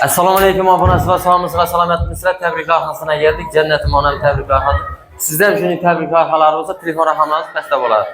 Assalomu alaykum abonasi va sog'misiz va salomatmisizlar. Tabriklar xonasına geldik. Cennetim ona tabriklar xonasi. Sizlar uchun tabriklar xonalari bo'lsa, telefon raqamlaringiz pastda bo'ladi.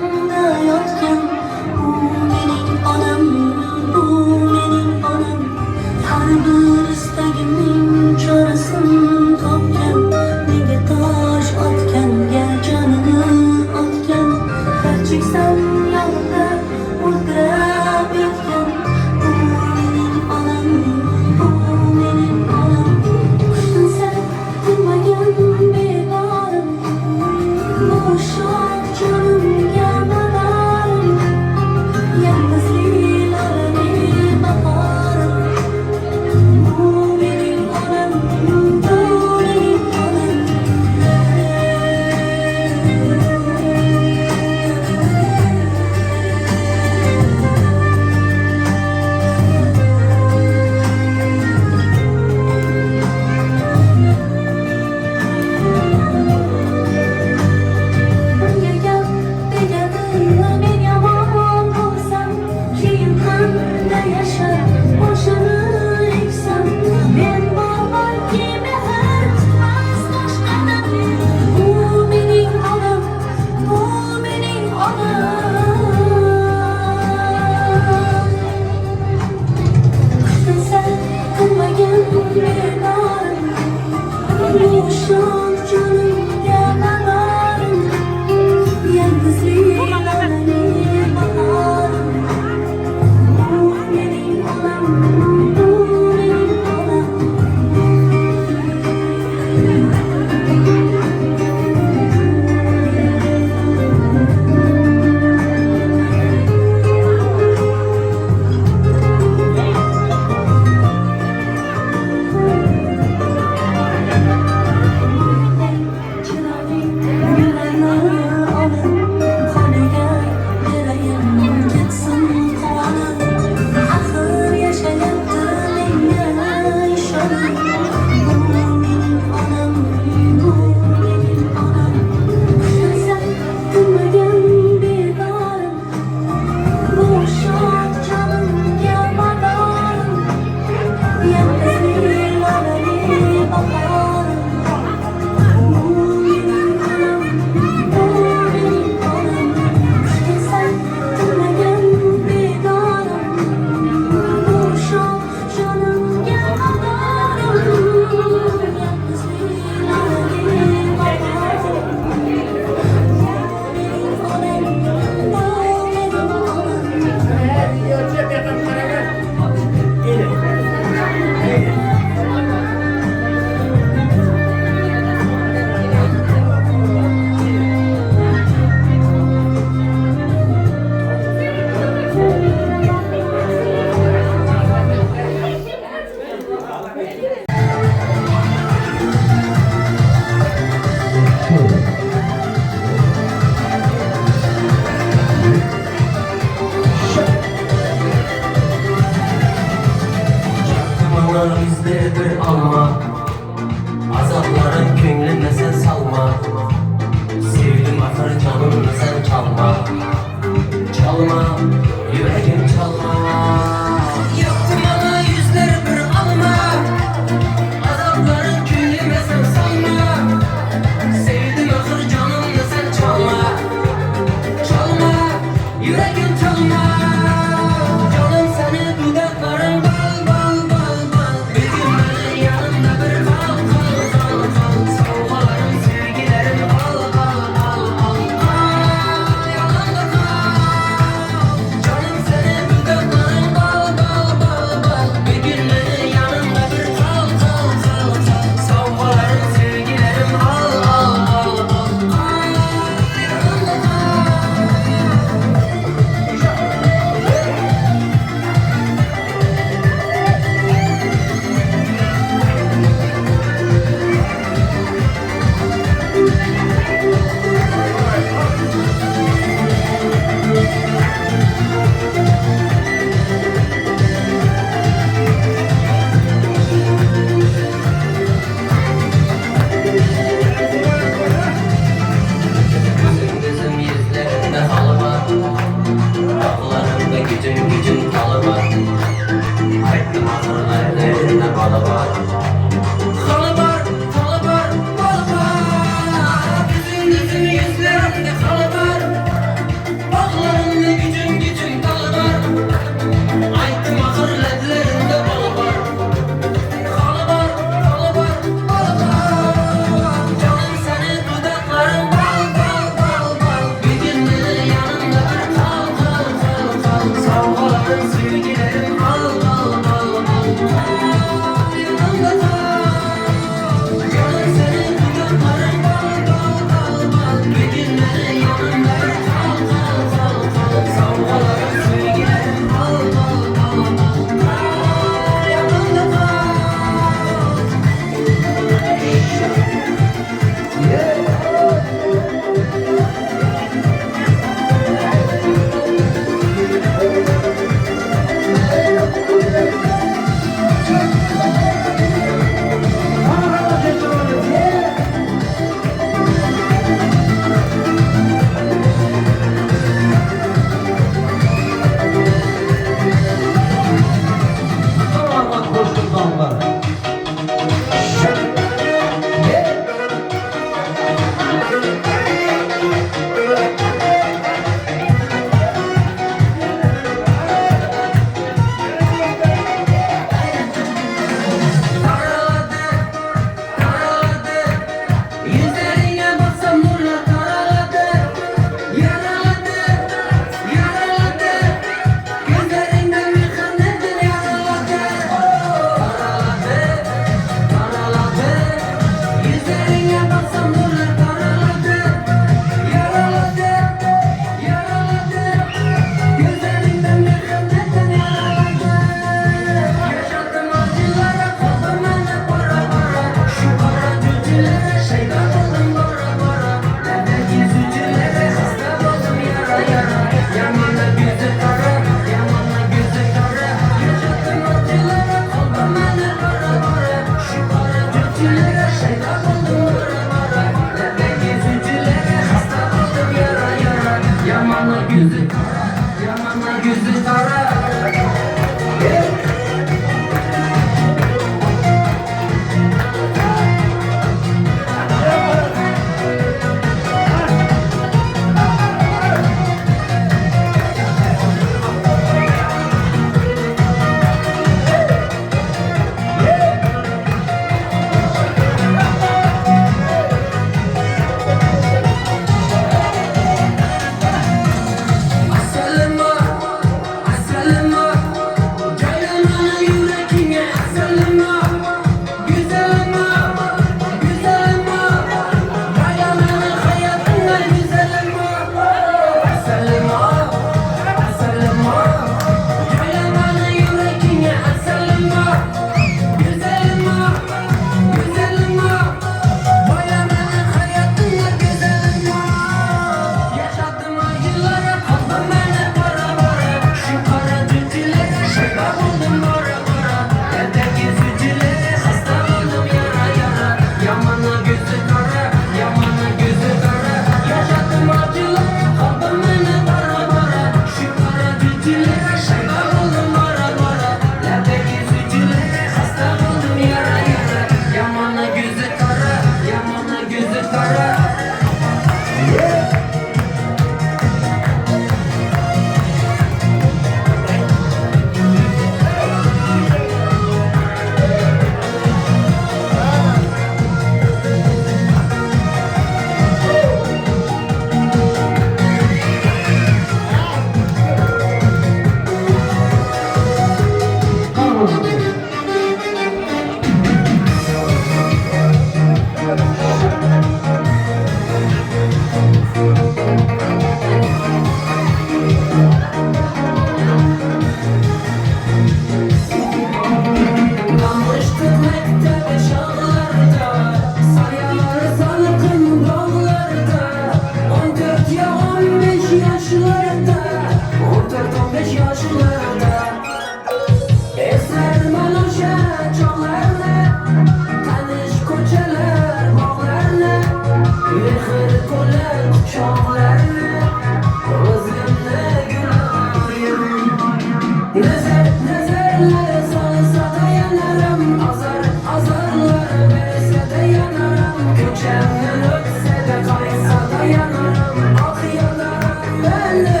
da yanarım. Azar azarlar verse de yanarım. Köçemden ötse de kaysa da yanarım. Ah yanarım ben de.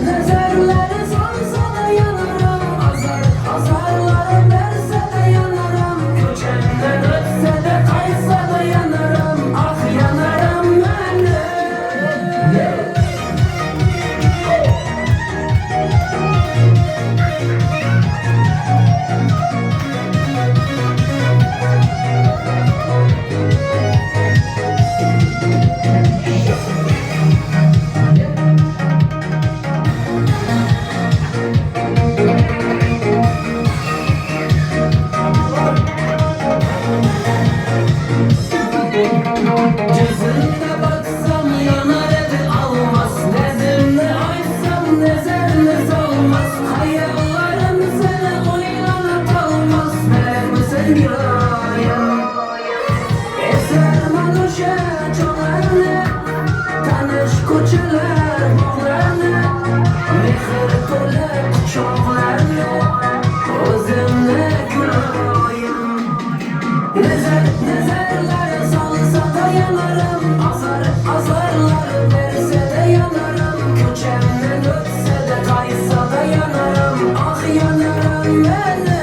Nezerleri sorsa da yanarım. Azar azarlar verse de yanarım. Köçemden ötse de kaysa da yanarım. Ah yanarım ben de. Gözünde baksam yanar evi almaz. Nezimle açsam nezeriniz olmaz. Hayallerim seni oynanıp almaz. Vermesin yaya eser manuşa çoğlarını. Tanış koçalar bağlarını. Mehir tole çoğlarını. Özümle gülayım. Nezerler salsa da yanarım. Azar azarlar verse de yanarım. Köçemden ötse de kaysa da yanarım. Ah yanarım ben de.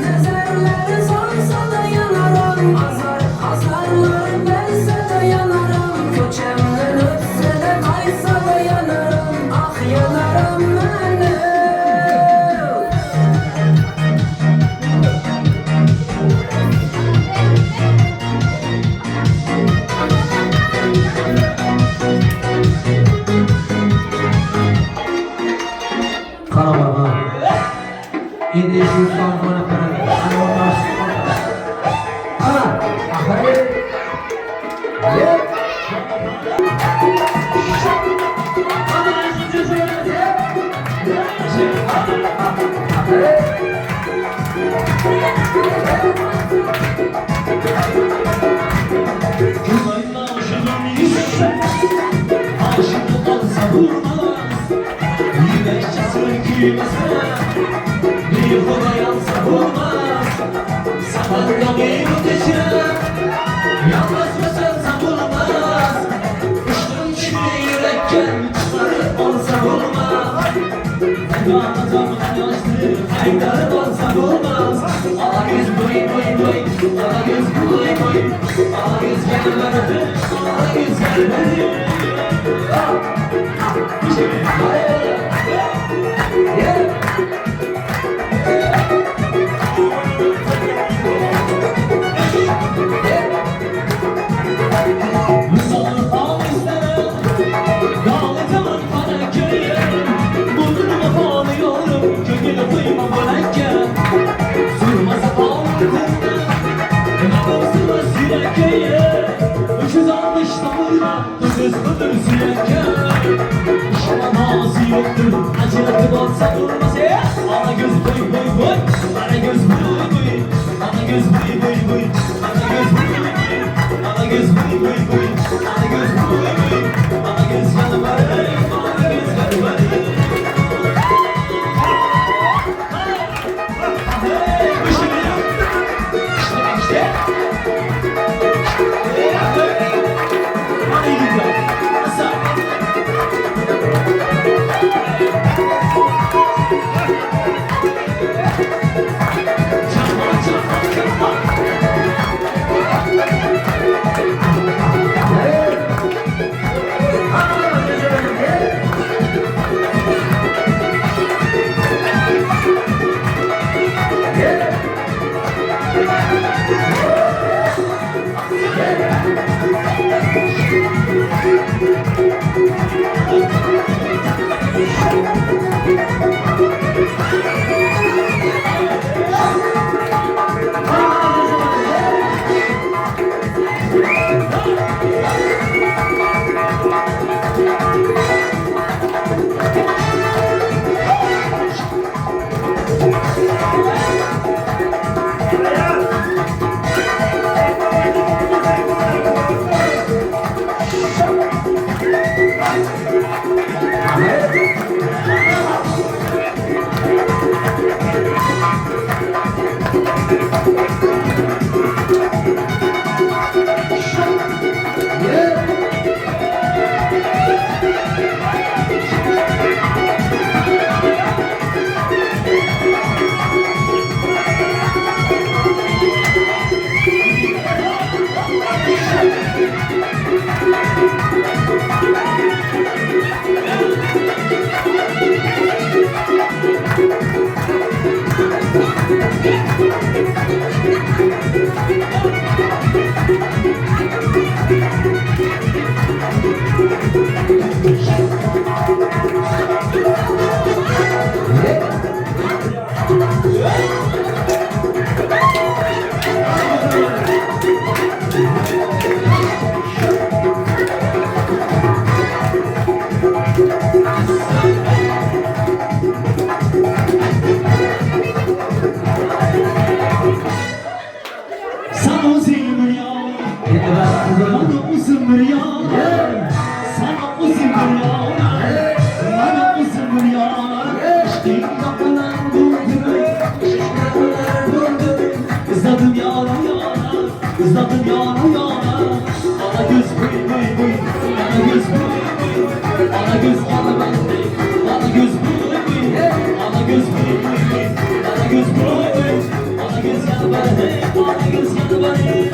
Nezerler salsa da yanarım. Azar azarlar verse de yanarım. Köçemden ötse de kaysa da yanarım. Ah yanarım ben de. Karamam ha. Endi shu son mana qarang. Ana, aferin. Yep. Bir kola yansa olmaz. Safanda bir ötesi. Yalnız mısın olmaz. Uçtum şimdi yürekken çıkarıp olsa olmaz. Feda yazdı haydar olsa olmaz. Ala göz boy boy boy. Ala göz boy boy. Ala göz gel verdi. Ala göz gel verdi. Yoktur, acılatı olsa durmaz ya. Ana göz boy boy boy, ana göz boy boy, ana göz boy boy boy, ana göz boy boy, ana göz boy boy boy, ana göz boy boy, ana göz yanı var, ana göz yanı var. Come on. bir yana, sana uzun bir yana, bana uzun bir yana. İşte kapılar durdu, ızladım yana yana, ızladım yana yana. Ana göz bıy bıy bıy, ana göz bıy bıy, ana göz ana bende, ana göz bıy bıy, ana göz bıy bıy, ana göz bıy bıy, ana göz yana bende, ana göz yana bende.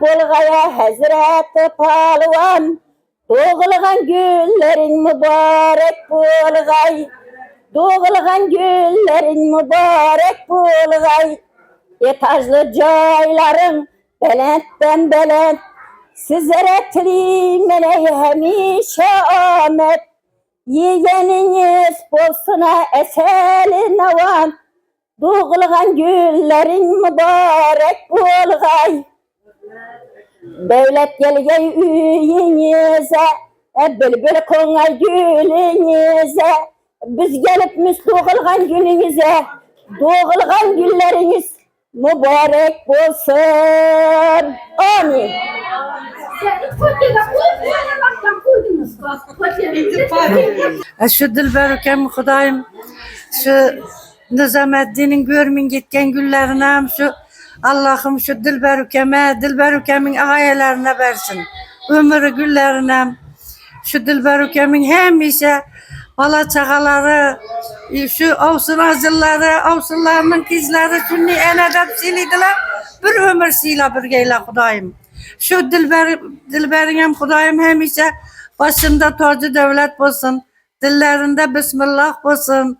Bulgaya Hazreti Palvan, doğulgan günlerin mübarek bulgay, doğulgan günlerin mübarek bulgay, etajlı cayların belentten belent, sizlere tilimene hemişe amet, yiyeniniz bolsuna eseli navan, doğulgan günlerin mübarek bulgay. Devlet gelgey üyinize, bülbül konay gülünüze, biz gelip doğulgan gününüze, doğulgan günleriniz mübarek olsun. Amin. Şu Dilberükem Hudayım, şu Nizamettin'in görmün gitken günlerine şu Allah'ım şu Dilberükem'in ailelerine versin. Ömrü günlerine şu Dilberükem'in hem ise bala çakaları, şu avsun azılları, avsunlarının kızları sünni en edep siliydiler. Bir ömür sila birgeyle Hudayım. Şu Dilberükem Hudayım hem ise başında tacı devlet olsun. Dillerinde Bismillah olsun.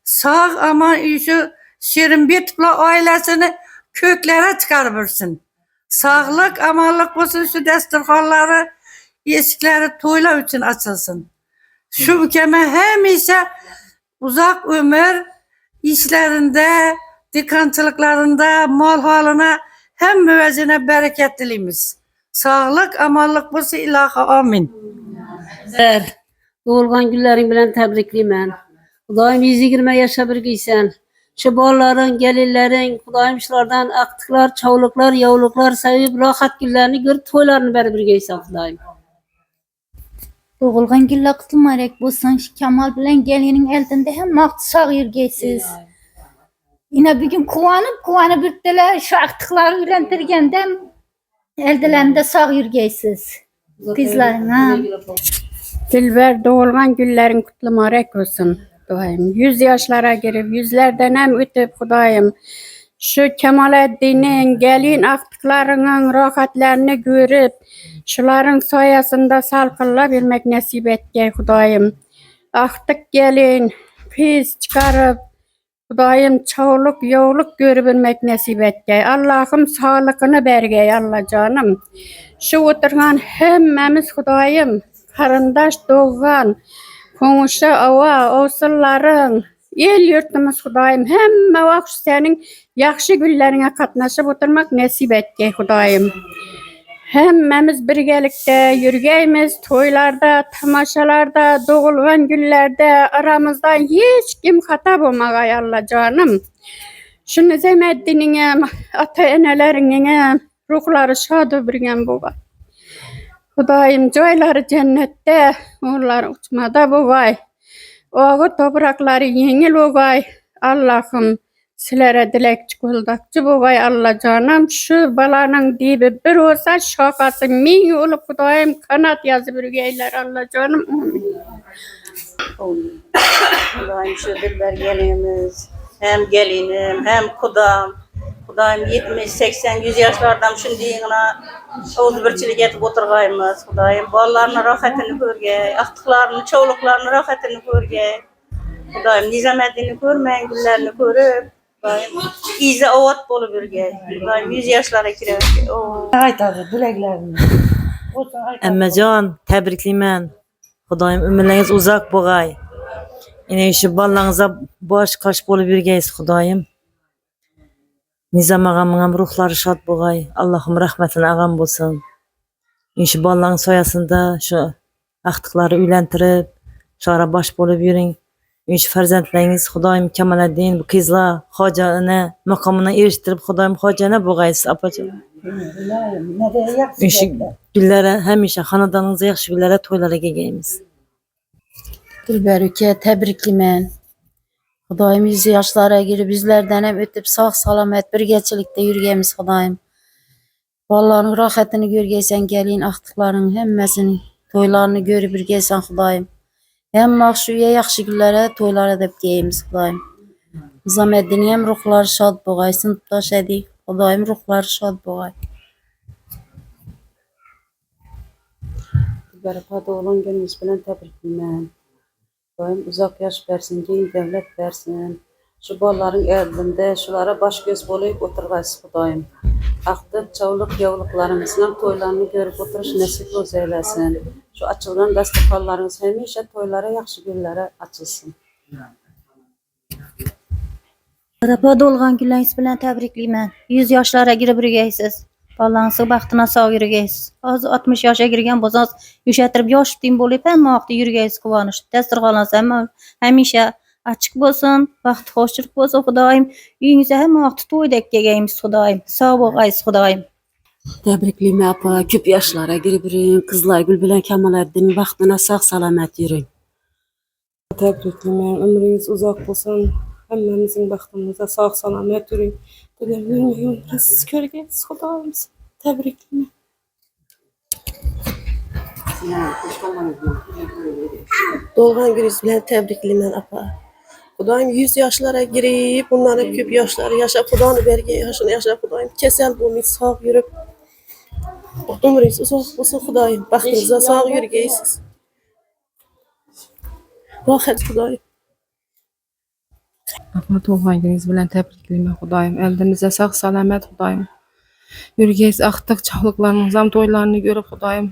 Sağ ama şu Şirinbet'le ailesini köklere çıkarırsın. Sağlık, amanlık olsun şu desturhanları, eşikleri toylar için açılsın. Şu ülkeme hem ise uzak ömür işlerinde, dikançılıklarında, mal halına hem müvezzine bereket dilimiz. Sağlık, amanlık olsun ilaha amin. Doğulgan günlerin bilen tebrikliyim. Kudayım 120 yaşa birgiysen. Şu balların, gelirlerin, kudaymışlardan aktıklar, çavluklar, yavluklar sevip rahat günlerini görüp toylarını beri birgiysen kudayım. Doğulgan güllä kutulmarek bolsan Kemal bilen gelinin eldinde hem maqtı sağ yürgeysiz. Yine bir gün kuvanıp birtdiler şu aktıkları ürentirgende eldilerinde sağ yürgeysiz. Kızların ha. Dilber doğulgan günlerin kutlu mübarek olsun. Duayım. 100 yaşlara girip yüzlerden hem ötüp Hudayım. Şu Kemaleddin'in gelin aktıklarının rahatlarını görüp şuların sayesinde salkılla bilmek nasip etke Hudayım. Aktık gelin kız çıkarıp Hudayım çavluk yoğluk görübilmek nasip etke. Allah'ım sağlıkını berge Allah canım. Şu oturgan hemmemiz Hudayım. Karındaş doğan, konuşa ava, oğsulların, el yurtumuz Hudayım. Hemme vakit senin yakşı günlerine katnaşıp oturmak nasip etke Hudayım. Hemmemiz birgelikte yürgeyimiz, toylarda, tamaşalarda, doğulgan günlerde aramızdan hiç kim hata bulmagay Allah canım. Şu Nizamettin'ine, ata-enelerine ruhları şadı birgen bu var. Hudayım joyları cennette, onlar uçmada bugay. Oğu toprakları yengil bugay. Allah'ım silere dilekçi kuldakçı bugay Allah canım. Şu balanın dibi bir olsa şakası min olup Hudayım kanat yazı bürgeyler Allah canım. Hudayım şu Dilber gelinimiz, hem gelinim hem kudam. Hudayım 70, 80, 100 yaşlardan şimdi yine özbirçilik etip oturgayımız. Hudayım balalarının rahatını görgey, aktıklarını, çoğuluklarını rahatını görgey. Hudayım Nizamettin'i görmeyen günlerini görüp, Hudayım izi avat bolu birgey. Hudayım 100 yaşlara girek. Aytadı dileklerini. Emmecan, tebrikliyim. Hudayım ömürleriniz uzak boğay. Yine şu ballarınıza baş kaş bolu birgeyiz Hudayım. Nizam ağamın ruhları şad boğay. Allah'ım rahmetine ağam bolsun. Şu balların soyasında şu aktıkları ülentirip, şara baş bolup yürüyün. Şu ferzentleriniz Hudayım Kemaleddin bu kızla hocana makamına eriştirip Hudayım hocana boğayız apacım. Şu güllere hemişe hanadanınıza yakşı güllere toylara gegeyimiz. Dilberüke tebrikliyim. Hudayım 100 yaşlara girip bizlerden hem ötüp sağ salamet bir geçilikte yürüyemiz Hudayım. Vallahi rahatını görgeysen gelin aktıkların hemmesini toylarını görüp birgeysen Hudayım. Hem makşuya yakşı günlere toylar edip geyimiz Hudayım. Nizamettin'in hem ruhları şad boğay, sınıftaş edik. Hudayım ruhları şad boğay. Berapa doğulan günümüz bilen tebrikliyim. Hudayım uzak yaş versin, genç devlet versin. Şu balların elinde şulara baş göz bolayıp oturgaysız Hudayım. Aktıp çavluk yavluklarımızın toylarını görüp oturuş nasip olsa eylesin. Şu açılan dasturxanlarınız hemişe toylara, yaxşı günlere açılsın. Berapa doğulgan günleriniz bilen tebrikliyim. 100 yaşlara girip yürgeysiz. Ballarınızı baxtına sağ yürgeysiz. Az 60 yaşa girgen bolsanız, yüşetirip yaş deyim bolup hem vaqti yürgeysiz kıvanış. Dasturxanınız hemişe açık bolsun, vaqt hoşçuluk bolsun Hudaýym. Üýüňize hem wagty toýdak gegeymiz Hudaýym. Sag bolgaýsyz Hudaýym. Tebriklime apa, köp yaşlara girip kızlar Gül bilen Kemaleddin'in vaktine sağ salamet yürüyün. Tebriklimen, ömrünüz uzak bolsun. Hemmemizin bahtımıza sağ salamet yürüyün. Dilerim siz körgesiz Hudaýym. Tebriklimen. Dolgan günüz bilen tebriklimen apa. Hudaýym 100 yaşlara girip, bunların köp yaşları yaşap, Hudaýyny bergen yaşını yaşap, Hudaýym kesel bolmaý sağ yürüp. Ömrünüz uzak bolsun Hudaýym. Bahtınıza sağ yürügeysiz. Rahat Hudaýym. Apa doğan günüz bilen tebriklime Hudaýym. Eldinize sağ salamet Hudaýym. Yürgeyiz aktık çağlıklarınızam toylarını görüp Hudaýym.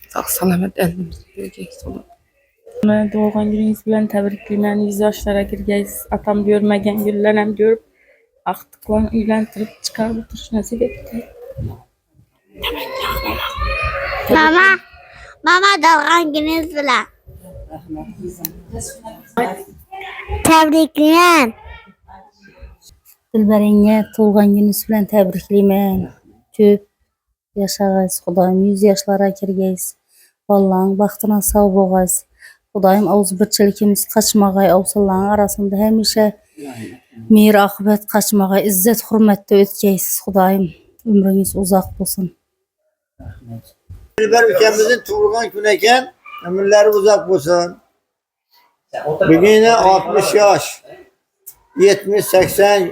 Sağ salamet eldinize yürgeyiz Hudaýym. Doğan gününüz bilen tebriklimen, 100 yaşlara girgeyiz. Atam görmegen güllenem görüp, aktıklarını üylentirip çıkarıp oturuş nasip etti. Mama doğan gününüz bilen. Tebrikleyen. Dilberiňe tolgan günüňiz bilen tebrikleýmen. Köp yaşaýaýsyz Hudaýym, 100 yaşlara kirgeýsiz. Vallaň bagtyna sag bogaýsyz. Hudaýym awzbirçilikimiz kaçmagay, awsallaryň arasynda hemişe meer akıbet kaçmagay, izzet hurmatda ötgeýsiz Hudaýym. Ömrüňiz uzak bolsun. Dilber ülkemizin tuğulgan günü eken ömürleri uzak bolsun. Bugüne 60 yaş, 70, 80,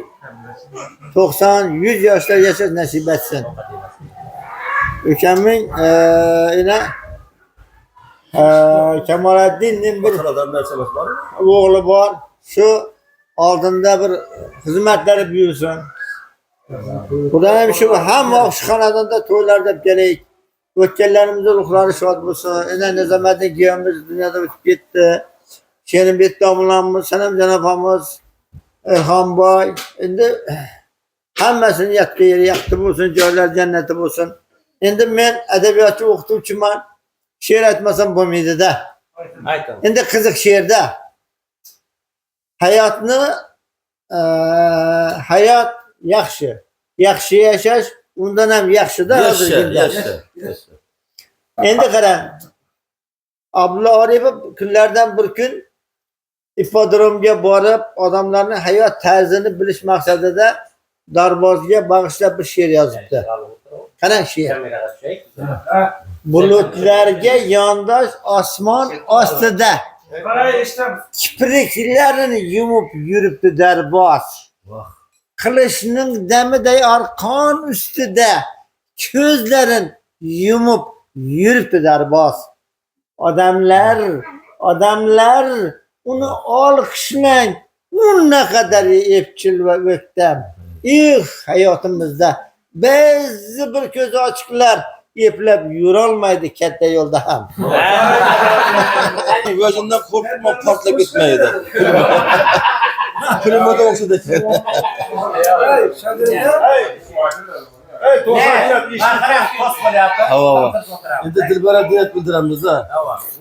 90, 100 yaşlar yaşar nasip etsin. Ülkemin yine Kemaleddin'in bir oğlu var. Şu altında bir hizmetleri büyüsün. Hudaýym şu hem aşıkanadan da toylarda geleyik. Ötkenlerimizde ruhları şad bolsun. Ene Nezamettin giyemiz dünyada ötüp gitti. Şerin bir damlamız, senem cenabamız, Erhan Bay. Şimdi hemmesinin yattığı yeri yaktı bolsun, görler cenneti bolsun. Şimdi ben edebiyatçı okutuvçuman, şiir etmesem bolmaydı da. Şimdi kızık şiirde. Hayat yaxşı. Yaxşı yaşaş, ondan hem yaxşı da Yaşa. Endi qara. Abdulla Aripov kunlardan bir kun ipodromga borib, odamlarning hayot tarzini bilish maqsadida Darbozga bag'ishlab bir she'r yozibdi. Qarang she'r. Bulutlarga yondosh osmon ostida kipriklarini yumib yuribdi darboz. Qilishning damiday arqon ustida ko'zlarin yumib yuribdi darboz. Odamlar uni olqishlang, u naqadar epchil va o'ktam. Hayotimizda ba'zi bir ko'zi ochiqlar eplab yurolmaydi katta yo'lda ham. Gözünden korkutma patlak gitmeydi. Kırmada olsa da. Hava. Şimdi Dilber'e diyet bildiremiz ha.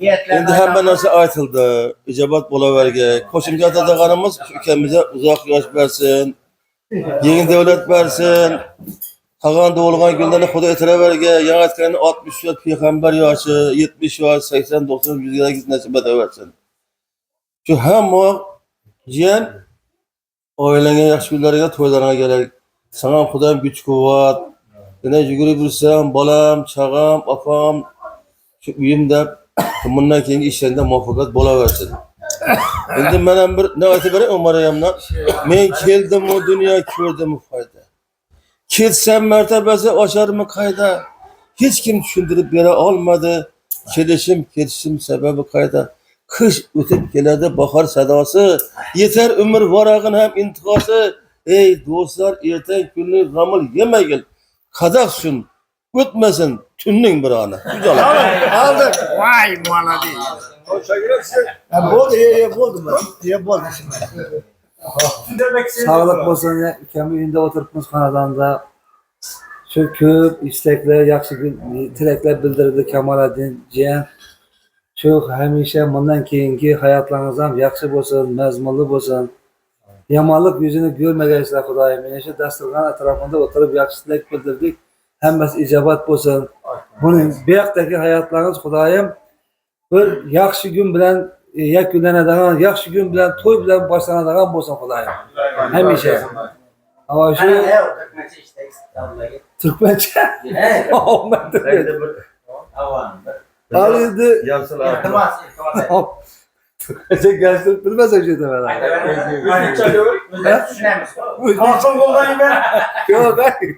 Şimdi hemen nasıl aytıldı. İcabat bolaverge. Koşumcada da kanımız ülkemize uzak yaş versin. Yeni devlet versin. Hagan doğulgan günlerini Huda etire yan etkilerini 60 yaş peygamber yaşı, 70 yaş, 80, 90, 100 yıla gitsin nasip edeversin. Şu hem o cihan ailene yaxshi kunlarga to'ylarga kerak. Sana Xudoyim güç kuvvet. Yine yugurib yursam, balam, çağam, apam şu uyimda bundan keyingi işlerinde muvaffaqiyat bo'laversin. Endi men ham bir ne aytib beray Umarayamdan. Men keldim o dünya ko'rdim foyda. Ketsam martabasi osharmi qayda? Hech kim tushuntirib bera olmadi. Ketishim sababi qayda? Kış o'tib keladi bahor sadosi, yeter umr varag'in ham intihosi. Ey do'stlar, ertang kunni g'amil yemagil. Qadoq shun o'tmasin tunning bir ona. Aldık. Vay maladi. Bo'ldi. Sağlık olsun, kendi evinde oturupmuş kanadanda. Şu köp istekler, yaxşı tilekler bildirdi Kemaleddin cihan. Şu hamisha bundan keyingi hayatlarınız ham yaxshi bo'lsin, mazmunli bo'lsin. Yomonlik yuzini ko'rmagaysizlar Xudoyim. Mana shu dasturxon atrofida o'tirib yaxshi tilak bildirdik. Hammasi ijobat bo'lsin. Buning buyoqdagi hayotlaringiz Xudoyim bir yaxshi kun bilan yakunlanadigan, yaxshi kun bilan to'y bilan boshlanadigan bo'lsin Xudoyim. Hamisha. Ama şu Türkmençe. Al endi Türkmençe gelsin bilmezsem şey demeden. Yok hayır.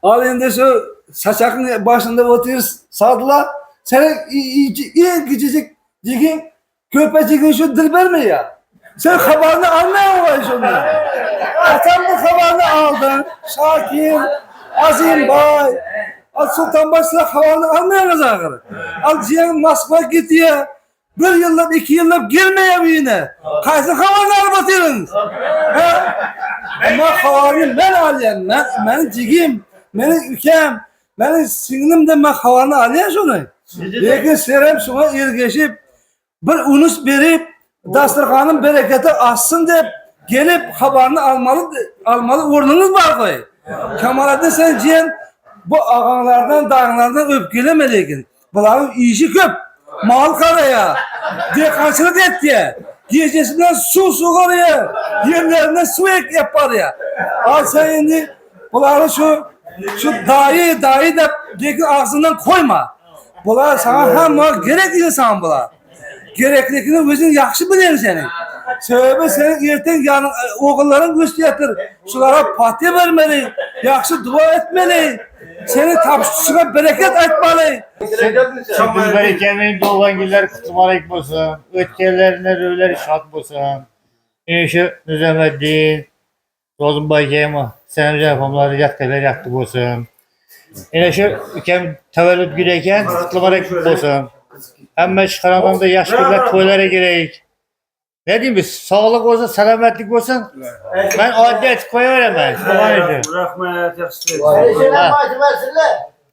Al endi şu saçakın başında oturuyoruz sadılar. Senin iyi küçücük cikin köpecikin şu Dilber mi ya? Sen haberini almaya şundan. Sen bu haberini aldın. Şakir, Azim Bay, Sultanbaşı'la haberini almayanız ağır. Al ciğerin Moskva gidiyor. Bir yıllık, 2 yıllık girmeye yine. Kaysın haberini alıp atıyorsunuz. Ama haberini ben alayım. Benim cigim, benim ülkem, benim singlim de ben haberini alayım şunu. Lakin serem şuna ergeşip, bir unus verip, dasturxonun bereketi artsın deb gelip haberini almalı o'rningiz var koy. Kamoliddin sen jiyan bu ağalardan, dağlardan öpkeleme lekin. Buların işi köp. Mal karaya. Dehqonchilik etdi. Gecesinden su sug'orya. Yerlerinden su ek yapar ya. Al sen endi buları şu dayı deb lekin ağzından koyma. Bular sana hamma gerek insan bular. Gereklikini özün yaxşı bilen senin. Sebebi senin erten yanın oğulların göstertir. Şulara patiye vermeli, yaxşı dua etmeli. Senin tapıştığına bereket etmeli. Biz berekenin doğan günler kutlumarak olsun. Ötkenlerine rövleri şad olsun. Şu Nizameddin, Rozun Baykema, senem yapımları yakteler yaktı olsun. Yine şu ülkem tevellüt güneyken kutlumarak olsun. Hemen çıkaran da yaş günler toylara gerek. Ne diyeyim biz? Sağlık olsun, selametlik olsun. Ben adet koyarım ben. Rahmet, yaxşı.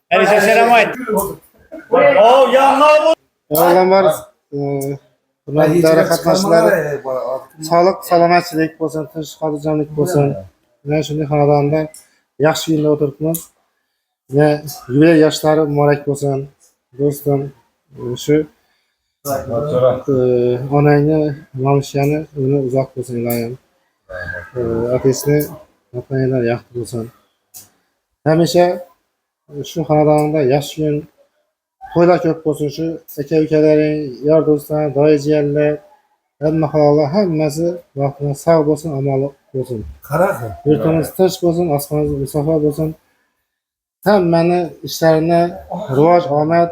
Her şey selamet. Oğlan var. Bunlar idare katnaşları. Sağlık, salametçilik olsun, tinchlik, xotirjamlik olsun. Ben shunday xonadonda yaxshi kunda o'tiribmiz. Ve yubiley yoshlari muborak bo'lsin. Do'stim, shu onangni, mamishani umri uzoq bo'lsin iloyim. Otesini, ota-onalar yaxshi bo'lsin. Hamisha shu xonadonda yaxshi kun, to'ylar ko'p bo'lsin. Shu aka-ukalaring, yor do'stlar, do'y-jiyanlar, hamma halollar hammasi vaqtida sog' bo'lsin, omon bo'lsin. Yurtimiz tinch bo'lsin, osmonimiz musafo bo'lsin. Hammani ishlarini rivoj, omad,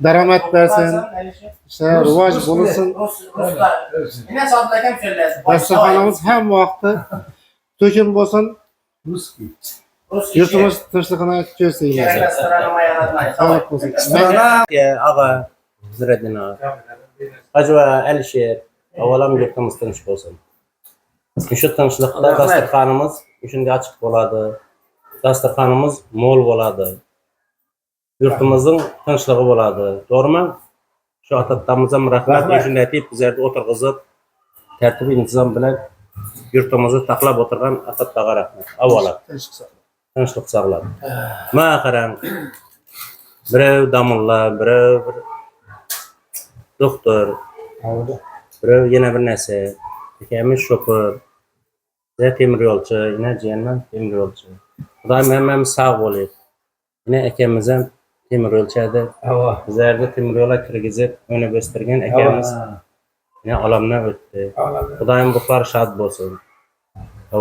daromad bersin. İşte rivoj bo'lsin. Dasturxonimiz ham vaqti to'kin bo'lsin. Yurtimiz tinchligini ko'rsin. Sağlık bo'lsin. Ağa, Züreddin ağa. Hacı ve Elişehir, avalam yurtimiz tinch bo'lsin. Şu tinchlikda dasturxonimiz shunday açık bo'ladi. Dasturxonimiz mo'l bo'ladi. Yurtimizning tinchligi bo'ladi. To'g'rimi? Shu ota-otamizga rahmat shunday deb bizlarni o'tirg'izib, tartib intizom bilan yurtimizni saqlab o'tirgan ota-otaga rahmat. Avvalo tinchlik saqlab. Mana qarang. Birov damulla, birov bir doktor, birov yana bir narsa. Akamiz shoför, temir yo'lchi, yana jiyanman temir yo'lchi. Xudoyim hammamiz sog' bo'laylik. Yine akamiz ham temir yo'lchida. Bizlarga temir yo'lga kirgizib, o'ynab o'stirgan akamiz yine olamdan o'tdi. Xudoyim ruhlari shod bo'lsin.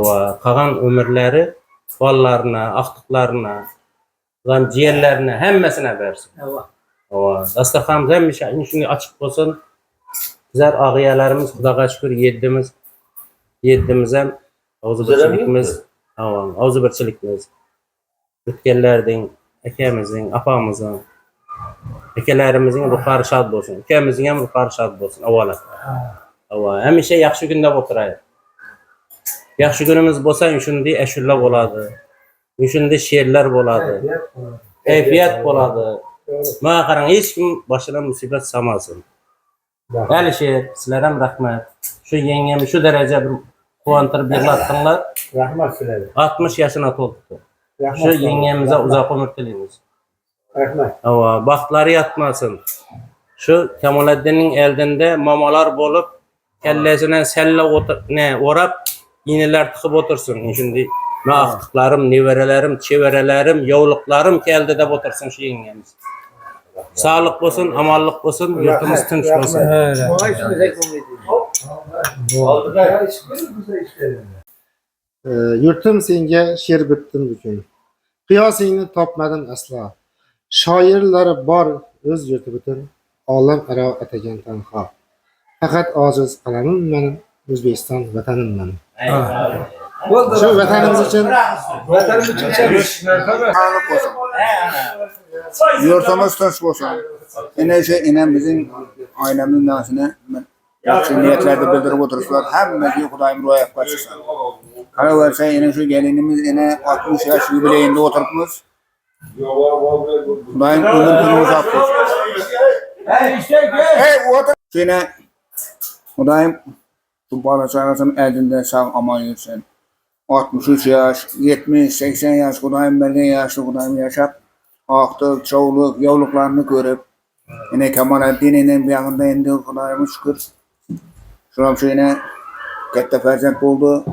Va qolgan umrlari bolalarına, aqtiqlarına, ulan jiyanlarına hammasini bersin. Va dasturxonimiz hamisha shunday ochiq bo'lsin. Bizlar og'iyalarimiz Xudoga shukr yeddimiz ham og'zi birchilikimiz. O'tganlarning, akamizning, opamizning, akalarimizning ruhlari shod bo'lsin. Ukamizning ham ruhlari shod bo'lsin avvalo. Hamisha yaxshi kunda o'tiraylik. Yaxshi kunimiz bo'lsa, shunday ashula bo'ladi. Shunday she'rlar bo'ladi. Kayfiyat bo'ladi. Bana qarang, hech kim başına musibet samasın. Əlişir, sizlərə rəhmət. Şu yengemi şu derece bir quvantırıb yığlatdınlar. Rahmat sizlere. 60 yaşına toldu. Rahmat Şu yengemize uzak ömür dileyimiz. Rahmat. Ava, baxtları yatmasın. Şu Kemalettin'in eldinde mamalar bolup kellesine selle orap iğneler tıkıp otursun. Şimdi ne aktıklarım, neverelerim, çeverelerim, yavuluklarım geldi de otursun şu yengemiz. Sağlık olsun, amallık olsun, yurtumuz tinç olsun. Yurtum senga she'r bitdim bugun. Qiyosingni topmadim asla. Shoirlari bor o'z yurti butun, olam aro atagan tanho. Faqat ojiz qalamim mening, O'zbekiston vatanim mening. Shu vatanimiz uchun Yurtumuz tinch bo'lsin. Ine bizim ailemizin nasine yaxshi niyatlarda bildirib o'tiribsizlar. Hammaga Xudoyim ro'yat qilsin. Qaraversa ene şu gelinimiz 60 yaş yubileyinde oturibmiz. Xudoyim umrini uzak qilsin. Hey, otur. Yine Xudoyim bu bola chaqasini eldinde sağ aman yursin. 63 yaş, 70, 80 yaş Xudoyim bergan yaşlı Xudoyim yaşap, aqtıq, çoğuluk, yavluklarını görüp, yine Kemalettin'in bir yanında indi Xudoyim'a şükür. Şuram şu yine katta farzand oldu.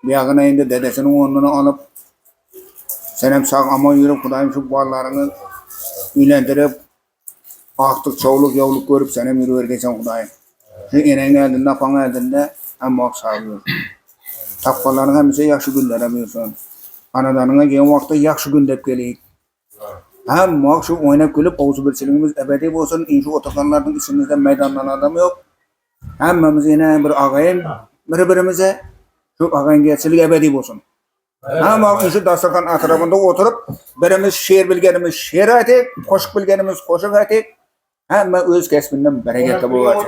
Bir yanına indi dedesinin onunu alıp, senem sağ aman yürüp Xudoyim şu balalarını üylendirip, aqtıq, çoğuluk, yavluk görüp senem yürüvergeysen Xudoyim. Şu eneğin eldinde, apan eldinde hem vaqt sağlıyor. Tapqaların hemisi yaxşı günlere buyursun. Anadanına gen vaqtda yaxşı gün dep geleyik. Hem vaqt şu oynap gülüp oğuzu birçiliğimiz ebedi olsun. İnşu otakanlardan içimizde meydandan adam yok. Hemmemiz yine bir ağayın birbirimize şu ağayın gerçelik ebedi olsun. Hem vaqt şu dasturxan atrafında oturup birimiz şiir bilgenimiz şiir etik, koşuk bilgenimiz koşuk etik. Hem öz kesbinden bereketli bulacak.